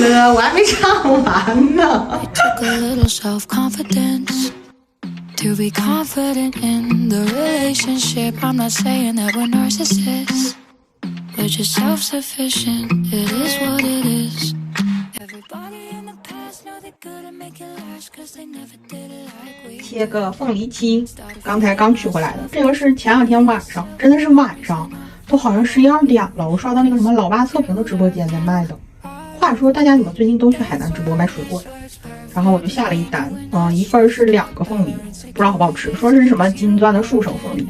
了，我还没唱完呢。To be confident in the relationship, I'm not saying that we're narcissists. We're just self-sufficient, it is what it is. Everybody in the past know they couldn't make it last, cause they never did it like we. 切个凤梨鸡，刚才刚取回来的，这个是前2天晚上，真的是晚上，都好像11、2点了，我刷到那个什么老爸测评的直播间在卖的。话说大家怎么最近都去海南直播卖水果的？然后我就下了一单，一份是2个凤梨，不知道好不好吃，说是什么金钻的树手凤梨。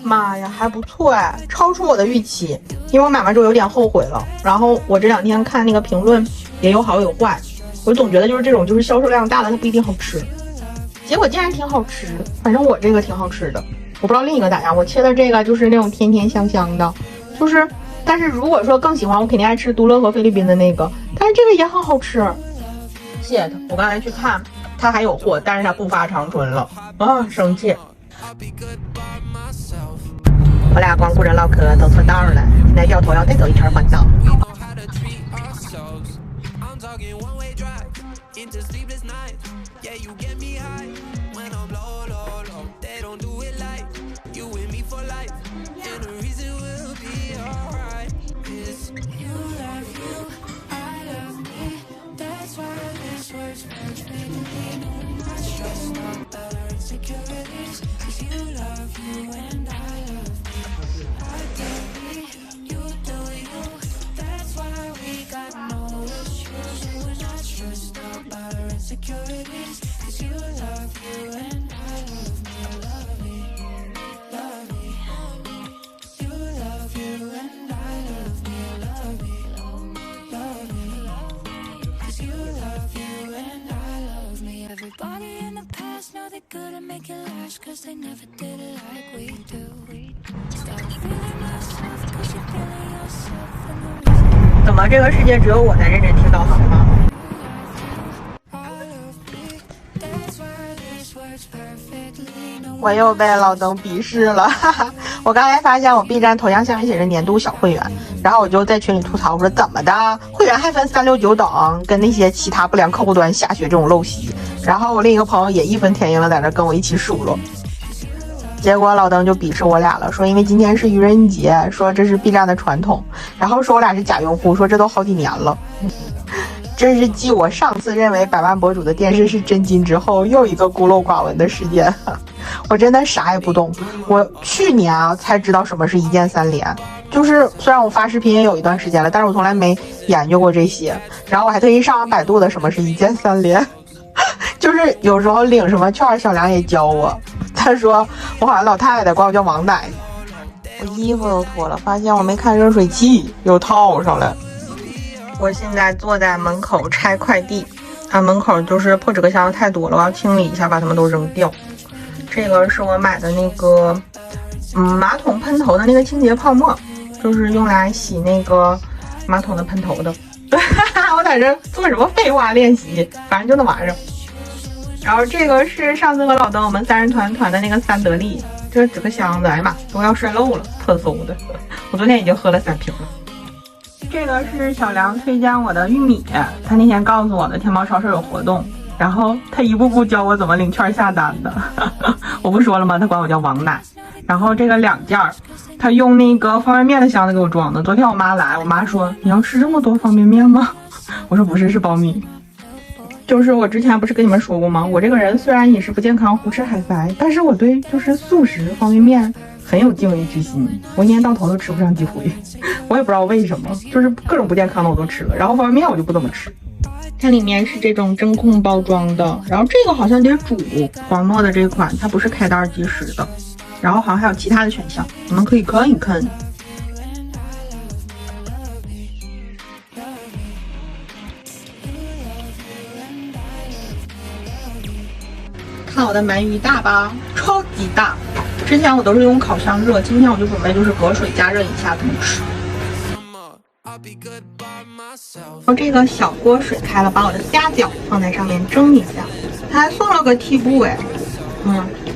妈呀，还不错哎，超出我的预期，因为我买完之后有点后悔了。然后我这2天看那个评论也有好有坏，我总觉得就是这种就是销售量大的它不一定好吃，结果竟然挺好吃，反正我这个挺好吃的。我不知道另一个咋样，我切的这个就是那种甜甜香香的，就是但是如果说更喜欢，我肯定爱吃都乐和菲律宾的那个，但是这个也很好吃。谢谢他，我刚才去看他还有货，但是他不发长春了啊，生气。我俩光顾着唠嗑走错道了，现在掉头要再走一圈环岛。怎么这个世界只有我在认真听导航吗？我又被老邓鄙视了，哈哈！我刚才发现我 B 站头像下面写着年度小会员，然后我就在群里吐槽，我说怎么的，会员还分369等，跟那些其他不良客户端下雪这种陋习。然后我另一个朋友也义愤填膺的在那跟我一起数落，结果老邓就鄙视我俩了，说因为今天是愚人节，说这是 B 站的传统，然后说我俩是假用户，说这都好几年了。这是继我上次认为百万博主的电视是真金之后，又一个孤陋寡闻的事件。我真的啥也不懂，我去年才知道什么是一键3连，就是虽然我发视频也有一段时间了，但是我从来没研究过这些。然后我还特意上完百度的什么是一键3连，就是有时候领什么券，小梁也教我，他说我好像老太太，管我叫王奶奶。我衣服都脱了，发现我没看热水器又套上了。我现在坐在门口拆快递，门口就是破纸壳箱太多了，我要清理一下，把它们都扔掉。这个是我买的那个马桶喷头的那个清洁泡沫，就是用来洗那个马桶的喷头的。我在这做什么废话练习，反正就那玩意儿。然后这个是上次和老邓我们3人团的那个三得利，这个纸壳箱子，哎呀妈，都要摔漏了，特馊的。我昨天已经喝了3瓶了。这个是小梁推荐我的玉米，他那天告诉我的天猫超市有活动，然后他一步步教我怎么领券下单的。我不说了吗？他管我叫王奶。然后这个2件，他用那个方便面的箱子给我装的。昨天我妈来，我妈说你要吃这么多方便面吗？我说不是，是苞米。就是我之前不是跟你们说过吗？我这个人虽然饮食不健康，胡吃海塞，但是我对就是素食方便面很有敬畏之心，我一年到头都吃不上几回，我也不知道为什么，就是各种不健康的我都吃了，然后方便面我就不怎么吃。它里面是这种真空包装的，然后这个好像得煮，黄诺的这款它不是开袋即食的，然后好像还有其他的选项，你们可以看一看。看我的鳗鱼大吧，超级大。之前我都是用烤箱热，今天我就准备就是隔水加热一下这么吃。我这个小锅水开了，把我的虾饺放在上面蒸一下，他还送了个屉布哎，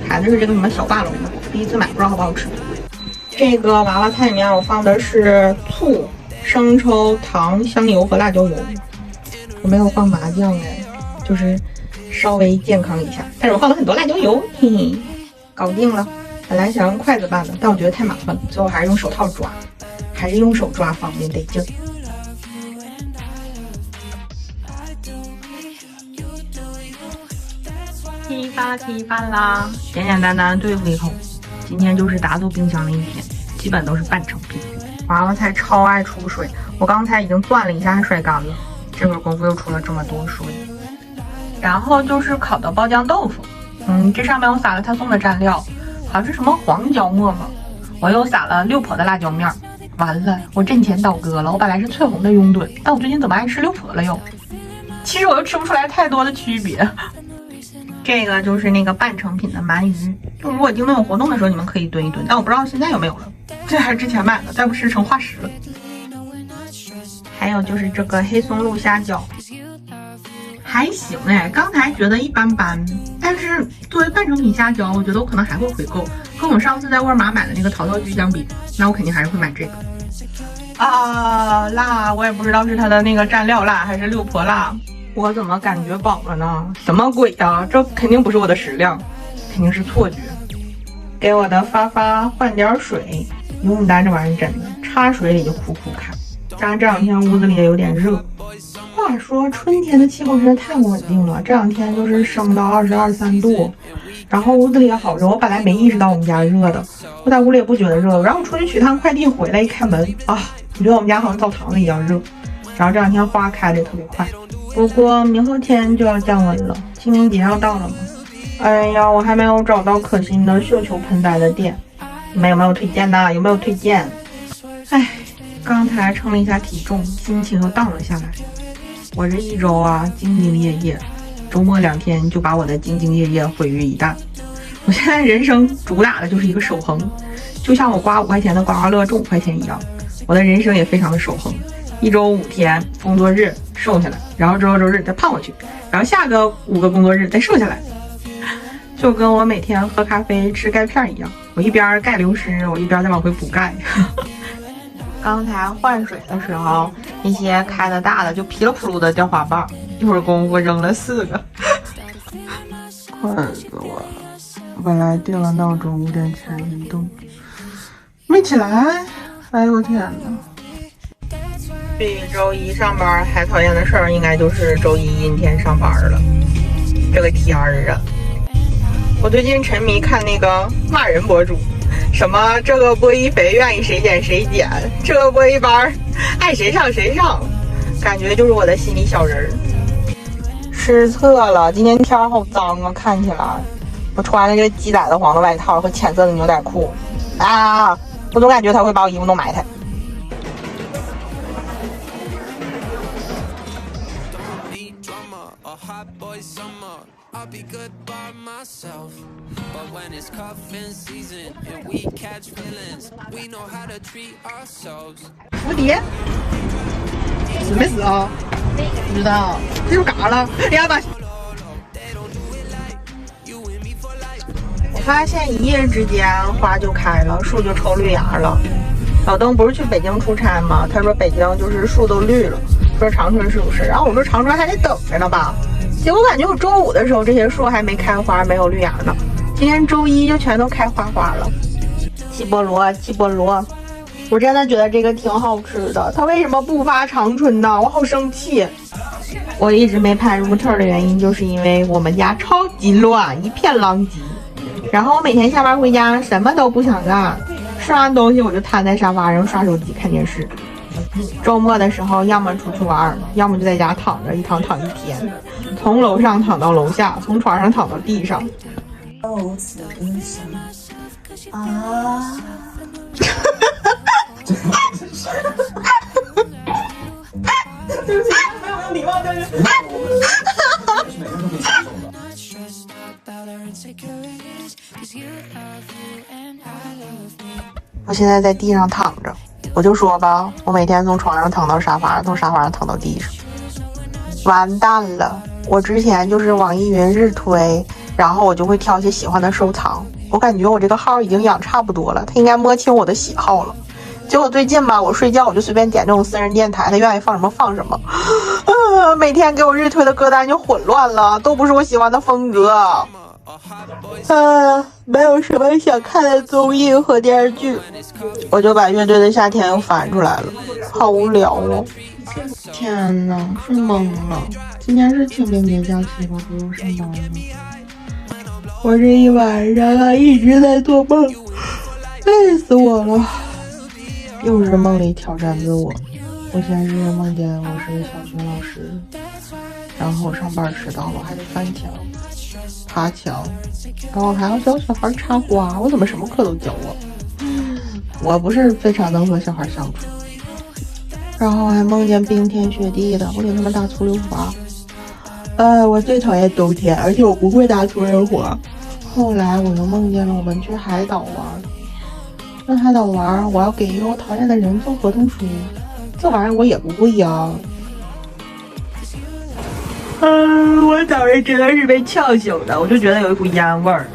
牌子是这个什么小霸龙的，第一次买不知道好不好吃。这个娃娃菜里面我放的是醋、生抽、糖、香油和辣椒油。我没有放麻酱哎，就是稍微健康一下，但是我放了很多辣椒油，嘿嘿，搞定了。本来想用筷子拌的，但我觉得太麻烦了，最后还是用手套抓，还是用手抓方便得劲。吃饭啦，简简单单对付一口。今天就是打走冰箱的一天，基本都是半成品。娃娃菜超爱出水，我刚才已经攥了一下，还甩干了。这会儿功夫又出了这么多水。然后就是烤的爆酱豆腐，这上面我撒了他送的蘸料，好像是什么黄椒末吧。我又撒了六婆的辣椒面。完了，我阵前倒戈了。我本来是翠红的拥趸，但我最近怎么爱吃六婆了又？其实我又吃不出来太多的区别。这个就是那个半成品的鳗鱼，就如果京东有活动的时候，你们可以炖一炖，但我不知道现在有没有了。这还是之前买的，再不是成化石了。还有就是这个黑松露虾饺，还行哎，刚才觉得一般般，但是作为半成品虾饺，我觉得我可能还会回购，跟我上次在沃尔玛买的那个陶陶居相比，那我肯定还是会买这个。啊，辣，我也不知道是它的那个蘸料辣还是六婆辣。我怎么感觉饱了呢？什么鬼呀？这肯定不是我的食量，肯定是错觉。给我的发发换点水，用单这玩意儿真的插水里就苦苦看。加上这两天屋子里也有点热。话说春天的气候真的太不稳定了，这两天就是升到22、23度，然后屋子里也好热。我本来没意识到我们家热的，我在屋里也不觉得热，然后出去取趟快递回来一开门啊，我觉得我们家好像澡堂子一样热。然后这两天花开的也特别快。不过明后天就要降温了，清明节要到了吗？哎呀，我还没有找到可心的绣球盆栽的店，你们有没有推荐呢？有没有推荐？哎，刚才称了一下体重，心情又荡了下来。我这一周啊，兢兢业业，周末2天就把我的兢兢业业毁于一旦。我现在人生主打的就是一个守恒，就像我刮5块钱的刮刮乐中5块钱一样，我的人生也非常的守恒。一周5天工作日瘦下来，然后周日再胖回去，然后下个5个工作日再瘦下来，就跟我每天喝咖啡吃钙片一样，我一边钙流失，我一边再往回补钙。刚才换水的时候，那些开的大的就噼里扑噜的掉花瓣，一会儿功夫扔了4个，快死我了！我本来定了闹钟5点前运动，没起来，哎呦天哪！比周一上班还讨厌的事儿，应该就是周一阴天上班了。这个天儿啊！我最近沉迷看那个骂人博主，什么这个播一肥愿意谁减谁减，这个播一班爱谁上谁上，感觉就是我的心理小人儿。失策了，今天天儿好脏啊，看起来。我穿了这个鸡仔的黄的外套和浅色的牛仔裤，啊，我总感觉他会把我衣服弄埋汰。I'll be good by myself, but when it's cuffing season and we catch feelings, we know how to treat ourselves. 蝴蝶死没死啊？不知道，这又嘎了。哎呀妈！我发现一夜之间花就开了，树就抽绿芽了。老邓不是去北京出差吗？他说北京就是树都绿了，说长春是不是？然后我说长春还得等着呢吧。结果感觉我周5的时候这些树还没开花，没有绿芽呢。今天周1就全都开花了。西菠萝，我真的觉得这个挺好吃的。它为什么不发长春呢？我好生气。我一直没拍入特的原因，就是因为我们家超级乱，一片狼藉。然后我每天下班回家什么都不想干，吃完东西我就瘫在沙发上刷手机看电视。周末的时候，要么出去玩，要么就在家躺着，一躺躺1天，从楼上躺到楼下，从床上躺到地上。哦，此真香啊！对不起，没有礼貌，就是我现在在地上躺着。我就说吧，我每天从床上躺到沙发上，从沙发上躺到地上，完蛋了。我之前就是网易云日推，然后我就会挑一些喜欢的收藏。我感觉我这个号已经养差不多了，他应该摸清我的喜好了。结果最近吧，我睡觉我就随便点这种私人电台，他愿意放什么放什么，每天给我日推的歌单就混乱了，都不是我喜欢的风格。没有什么想看的综艺和电视剧，我就把乐队的夏天又翻出来了，好无聊哦。天哪，是懵了。今天是清明节假期吗？不用上班了。我这一晚上啊一直在做梦，累死我了。又是梦里挑战自我。我先是梦见我是小学老师，然后我上班迟到了，我还得翻墙、爬墙，然后还要教小孩插花。我怎么什么课都教我？我不是非常能和小孩相处。然后还梦见冰天雪地的，我给他们打醋溜滑。我最讨厌冬天，而且我不会打醋溜滑。后来我又梦见了我们去海岛玩，去海岛玩，我要给一个我讨厌的人做合同书，这玩意儿我也不会呀。我早上真的是被呛醒的，我就觉得有一股烟味儿。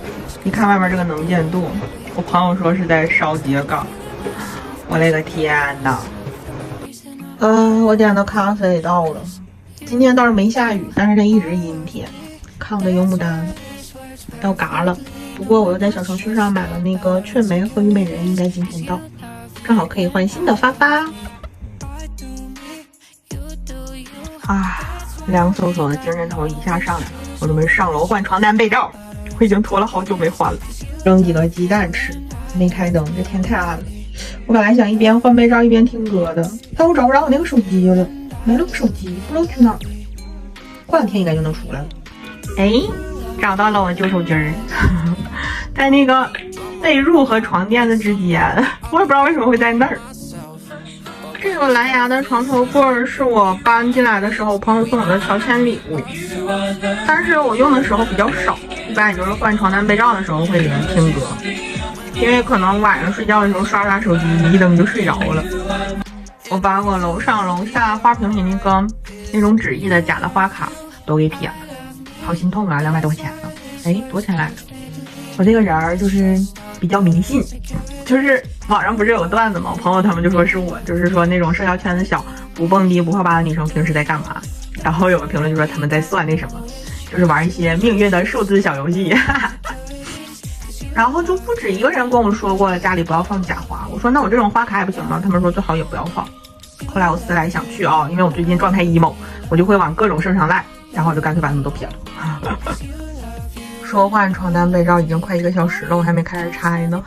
你看外面这个能见度，我朋友说是在烧秸秆，我勒个天呐！我点的咖啡到了，今天倒是没下雨，但是它一直阴天。看我的油牡丹要嘎了，不过我又在小程序上买了那个雀梅和虞美人，应该今天到，正好可以换新的发发。凉飕飕的精神头一下上来了，我准备上楼换床单被罩，我已经拖了好久没换了。扔几个鸡蛋吃，没开灯，这天太暗了。我本来想一边换被罩一边听歌的，但我找不着我那个手机了，没了个手机，不知道去哪儿。过两天应该就能出来了。找到了我旧手机儿，在那个被褥和床垫子之间，我也不知道为什么会在那儿。这个蓝牙的床头柜是我搬进来的时候朋友送我的乔迁礼物，但是我用的时候比较少，一般也就是换床单被罩的时候会连听歌，因为可能晚上睡觉的时候刷刷手机，一灯就睡着了。我把我楼上楼下花瓶里那种纸艺的假的花卡都给撇了，好心痛啊，200多块钱呢。多少钱来着？我这个人儿就是比较迷信，就是网上不是有个段子吗？我朋友他们就说是我，就是说那种社交圈子小、不蹦迪不泡吧的女生平时在干嘛？然后有个评论就说他们在算那什么，就是玩一些命运的数字小游戏。然后就不止一个人跟我说过家里不要放假花，我说那我这种花卡也不行吗？他们说最好也不要放。后来我思来想去因为我最近状态 emo， 我就会往各种身上赖，然后我就干脆把他们都撇了。说换床单被罩已经快1个小时了，我还没开始拆呢。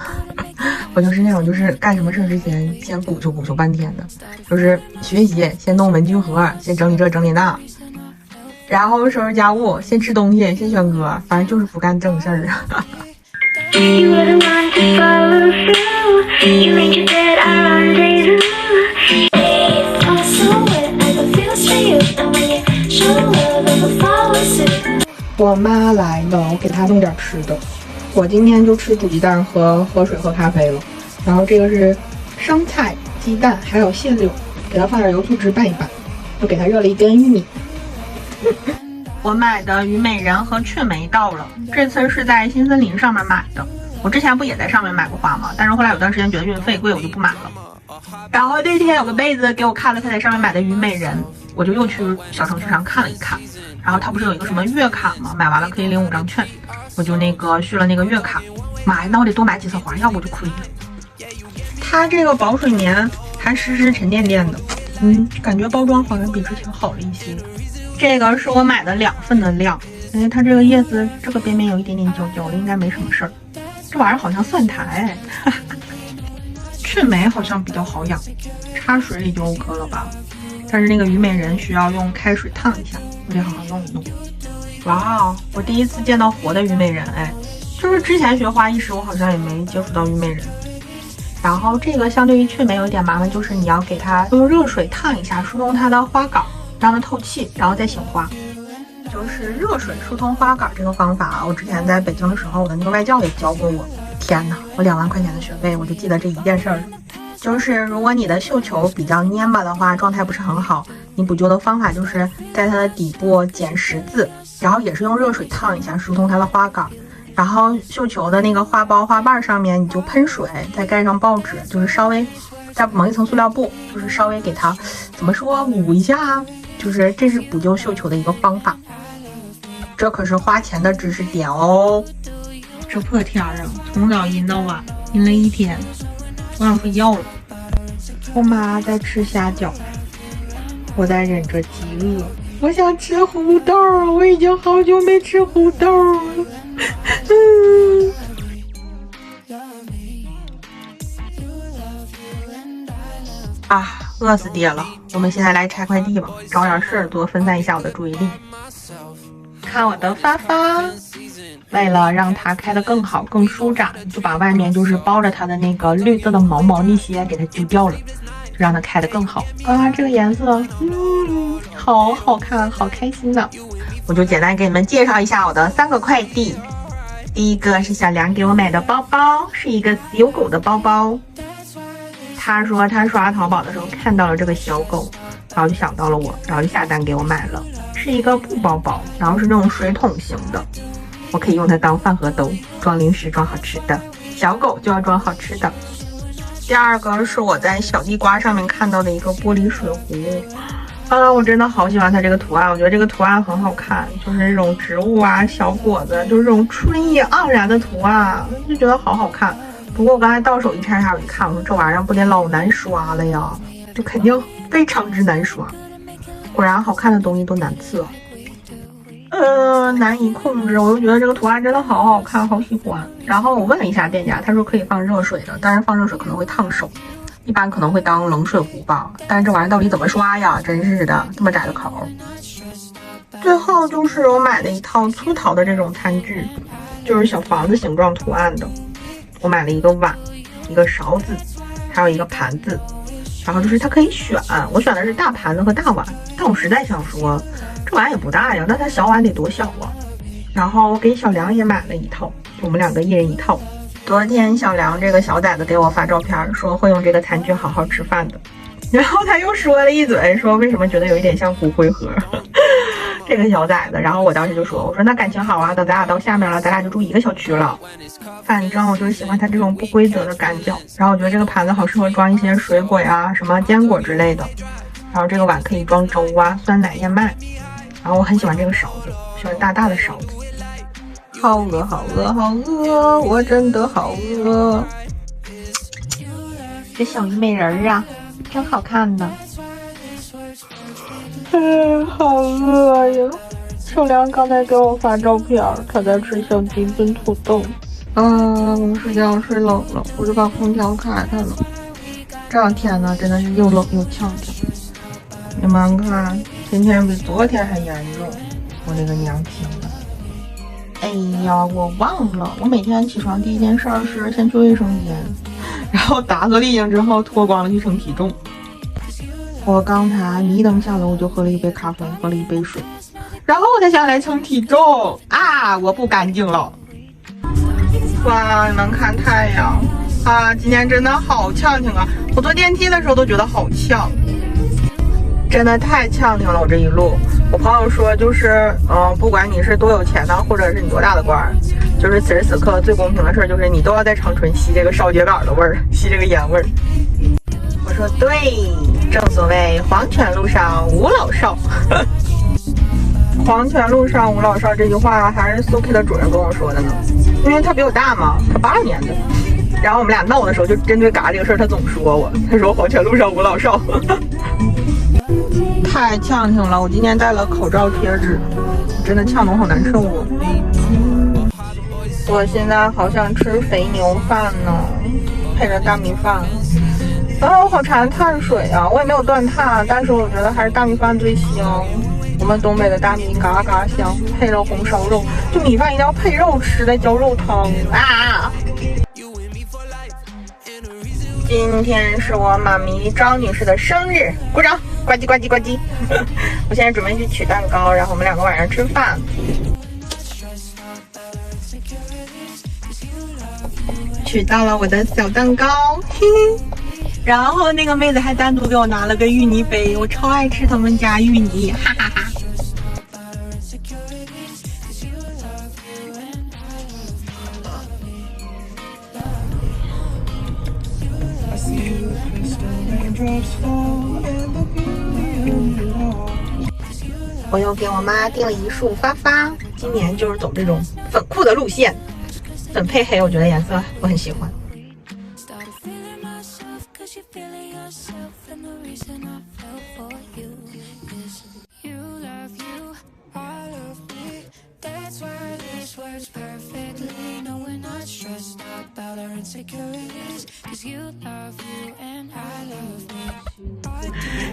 我就是那种就是干什么事之前先鼓秋半天的，就是学习先弄文具盒，先整理这整理那，然后收拾家务，先吃东西，先选歌，反正就是不干正事儿。You were the one to follow through. You made your bed our rendezvous. It's all so wet, I got feels for you. And when you show love, I will follow suit. 我妈来了，我给她弄点吃的。我今天就吃煮鸡蛋和喝水喝咖啡了。然后这个是生菜、鸡蛋还有蟹柳，给它放点油醋汁拌一拌。又给它热了一根玉米。我买的虞美人和雀梅到了，这次是在新森林上面买的。我之前不也在上面买过花吗？但是后来有段时间觉得运费贵，我就不买了。然后那天有个妹子给我看了她在上面买的虞美人，我就又去小程序上看了一看。然后它不是有一个什么月卡吗？买完了可以领5张券，我就续了那个月卡。妈呀，那我得多买几次花，要不我就亏了。它这个保水棉还湿沉甸甸的，感觉包装好像比之前好了一些。这个是我买的2份的量，它这个叶子这个边边有一点点焦焦的，应该没什么事儿。这玩意儿好像蒜苔，雀梅好像比较好养，插水里就 OK 了吧。但是那个虞美人需要用开水烫一下，我得好好弄一弄。哇，我第一次见到活的虞美人，就是之前学花艺时我好像也没接触到虞美人。然后这个相对于雀梅有一点麻烦，就是你要给它用热水烫一下，疏通它的花杆，让它透气，然后再醒花。就是热水疏通花杆这个方法，我之前在北京的时候，我的那个外教也教过我。天哪，我2万块钱的学费，我就记得这一件事儿。就是如果你的绣球比较蔫巴的话，状态不是很好，你补救的方法就是在它的底部剪10字，然后也是用热水烫一下，疏通它的花杆。然后绣球的那个花苞花瓣上面你就喷水，再盖上报纸，就是稍微再蒙一层塑料布，就是稍微给它怎么说捂一下，就是这是补救绣球的一个方法，这可是花钱的知识点哦。这破天啊，从早阴到晚，阴了一天，我想睡觉了。我妈在吃虾饺，我在忍着饥饿，我想吃胡豆，我已经好久没吃胡豆了。啊，饿死爹了！我们现在来拆快递吧，找点事儿做，分散一下我的注意力。看我的发发，为了让它开得更好、更舒展，就把外面就是包着它的那个绿色的毛毛那些给它揪掉了，就让它开得更好。啊，这个颜色，好好看，好开心呐！我就简单给你们介绍一下我的3个快递。第一个是小梁给我买的包包，是一个小狗的包包。他说他刷淘宝的时候看到了这个小狗，然后就想到了我，然后就下单给我买了，是一个布包包，然后是那种水桶型的，我可以用它当饭盒兜，装零食装好吃的，小狗就要装好吃的。第二个是我在小地瓜上面看到的一个玻璃水壶，我真的好喜欢它这个图案，我觉得这个图案很好看，就是这种植物啊、小果子，就是这种春意盎然的图案，就觉得好好看。不过我刚才到手一拆开，我一看，我说这玩意儿不得老难刷了呀，就肯定非常之难刷。果然好看的东西都难测，难以控制。我就觉得这个图案真的好好看，好喜欢。然后我问了一下店家，他说可以放热水的，但是放热水可能会烫手，一般可能会当冷水壶吧。但是这玩意儿到底怎么刷呀？真是的，这么窄的口。最后就是我买了一套粗陶的这种餐具，就是小房子形状图案的。我买了一个碗，一个勺子，还有一个盘子，然后就是它可以选，我选的是大盘子和大碗，但我实在想说这碗也不大呀，那它小碗得多小啊。然后给小梁也买了一套，我们2个一人一套。昨天小梁这个小崽子给我发照片，说会用这个餐具好好吃饭的，然后他又说了一嘴，说为什么觉得有一点像骨灰盒。这个小崽子，然后我当时就说，我说那感情好啊，等咱俩到下面了，咱俩就住一个小区了。反正我就喜欢它这种不规则的感觉，然后我觉得这个盘子好适合装一些水果呀、什么坚果之类的，然后这个碗可以装粥啊、酸奶、燕麦，然后我很喜欢这个勺子，喜欢大大的勺子。好饿，好饿，好饿，我真的好饿。这小虞美人啊，真好看呢。好饿呀！小梁刚才给我发照片，他在吃小鸡炖土豆。我睡觉睡冷了，我就把空调开开了。这两天呢，真的是又冷又呛呛。你们看，今天比昨天还严重，我这个娘亲的。哎呀，我忘了，我每天起床第一件事是先去卫生间，然后打个立影之后脱光了去称体重。我刚才迷瞪下楼就喝了一杯咖啡，喝了一杯水，然后我才下来称体重啊！我不干净了。哇，你们看太阳啊！今天真的好呛挺啊！我坐电梯的时候都觉得好呛，真的太呛挺了。我这一路，我朋友说就是，不管你是多有钱呢，或者是你多大的官，就是此时此刻最公平的事就是你都要在长春吸这个烧秸秆的味儿，吸这个烟味儿。我说对，正所谓黄泉路上无老少。黄泉路上无老少这句话还是 Suki 的主人跟我说的呢，因为他比我大嘛，他82年的。然后我们俩闹的时候就针对嘎这个事儿，他总说我，他说黄泉路上无老少。太呛挺了，我今天带了口罩贴纸，真的呛得我好难受啊。我现在好想吃肥牛饭呢，配着大米饭。我好馋碳水啊！我也没有断碳，但是我觉得还是大米饭最香。我们东北的大米嘎嘎香，配了红烧肉，就米饭一定要配肉吃，再浇肉汤啊！今天是我妈咪张女士的生日，鼓掌，呱唧呱唧呱唧。我现在准备去取蛋糕，然后我们2个晚上吃饭。取到了我的小蛋糕，嘿嘿。然后那个妹子还单独给我拿了个芋泥杯，我超爱吃他们家芋泥，哈哈哈。我又给我妈订了一束发发，今年就是走这种粉酷的路线，粉配黑，我觉得颜色我很喜欢。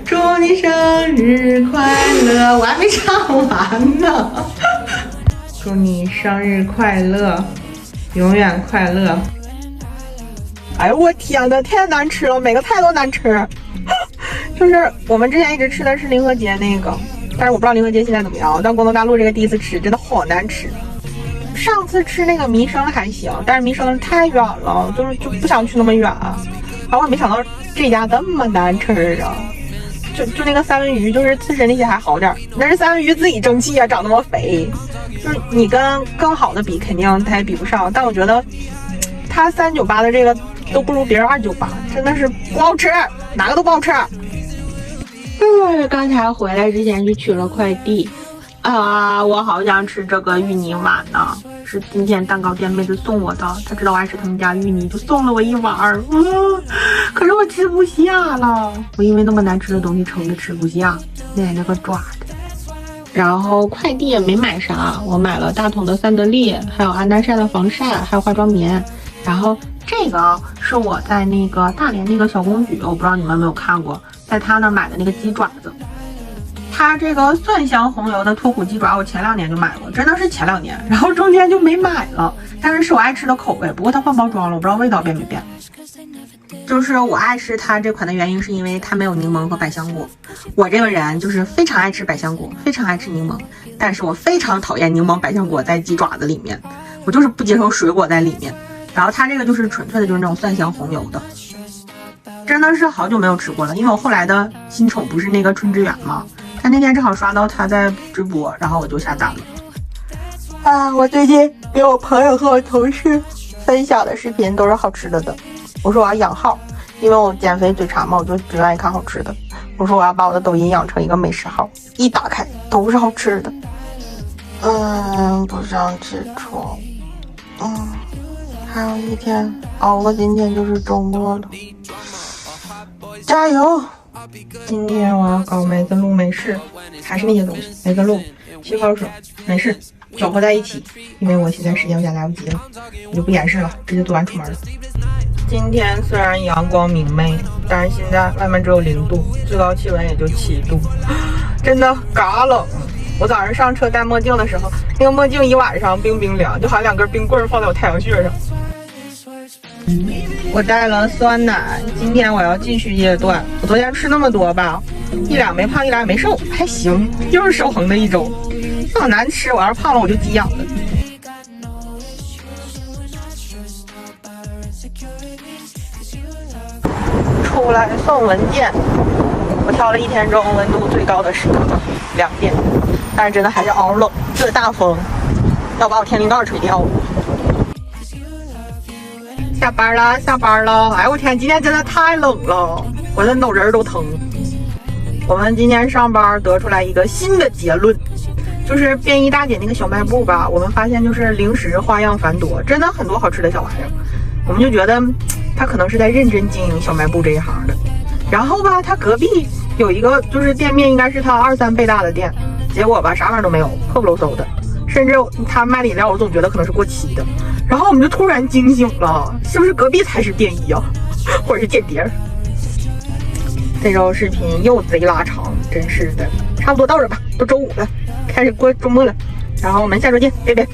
祝你生日快乐！我还没唱完呢。祝你生日快乐，永远快乐。哎呦我天呐，太难吃了，每个菜都难吃。就是我们之前一直吃的是临河街那个，但是我不知道临河街现在怎么样。但广东大陆这个第一次吃，真的好难吃。上次吃那个民生还行，但是民生太远了，就不想去那么远。然后我没想到这家这么难吃啊！就那个三文鱼，就是刺身那些还好点，但是三文鱼自己争气啊，长那么肥，就是你跟更好的比，肯定它也比不上。但我觉得它398的这个都不如别人298，真的是不好吃，哪个都不好吃。刚才回来之前去取了快递啊，我好想吃这个芋泥碗呢，是今天蛋糕店妹子送我的，她知道我爱吃他们家芋泥，就送了我一碗可是我吃不下了，我因为那么难吃的东西撑着吃不下，那个抓的。然后快递也没买啥，我买了大桶的三得利，还有安耐晒的防晒，还有化妆棉。然后这个是我在那个大连那个小公举，我不知道你们有没有看过，在他那买的那个鸡爪子。它这个蒜香红油的脱骨鸡爪，我前2年就买过，真的是前2年，然后中间就没买了。但是我爱吃的口味，不过它换包装了，我不知道味道变没变。就是我爱吃它这款的原因，是因为它没有柠檬和百香果。我这个人就是非常爱吃百香果，非常爱吃柠檬，但是我非常讨厌柠檬百香果在鸡爪子里面，我就是不接受水果在里面。然后它这个就是纯粹的就是那种蒜香红油的。真的是好久没有吃过了，因为我后来的新宠不是那个春之源吗？他那天正好刷到他在直播，然后我就下单了。我最近给我朋友和我同事分享的视频都是好吃的。我说我要养号，因为我减肥嘴馋嘛，我就只愿意看好吃的。我说我要把我的抖音养成一个美食号，一打开都是好吃的。不想起床。还有一天熬了，今天就是周末了。加油！今天我要搞梅子露美式，还是那些东西，梅子露、气泡水、美式搅和在一起。因为我现在时间有点来不及了，我就不演示了，直接做完出门了。今天虽然阳光明媚，但是现在外面只有0度，最高气温也就7度，真的嘎冷。我早上上车戴墨镜的时候，那个墨镜一晚上冰冰凉，就好像2根冰棍放在我太阳穴上。我带了酸奶，今天我要继续夜断。我昨天吃那么多吧，1两没胖，1两也没瘦，还行，又是守恒的一周。好难吃，我要是胖了我就急眼了。出来送文件，我挑了1天中温度最高的时刻2点，但是真的还是熬冷，这大风要把我天灵盖吹掉了。下班了！哎我天，今天真的太冷了，我的脑仁都疼。我们今天上班得出来一个新的结论，就是便衣大姐那个小卖部吧，我们发现就是零食花样繁多，真的很多好吃的小玩意儿。我们就觉得他可能是在认真经营小卖部这一行的。然后吧，他隔壁有一个就是店面，应该是他2、3倍大的店，结果吧啥玩意儿都没有，破不漏搜的。甚至他卖的饮料，我总觉得可能是过期的。然后我们就突然惊醒了，是不是隔壁才是便衣啊，或者是间谍？这周视频又贼拉长，真是的。差不多到这吧，都周5了，开始过周末了。然后我们下周见，拜拜。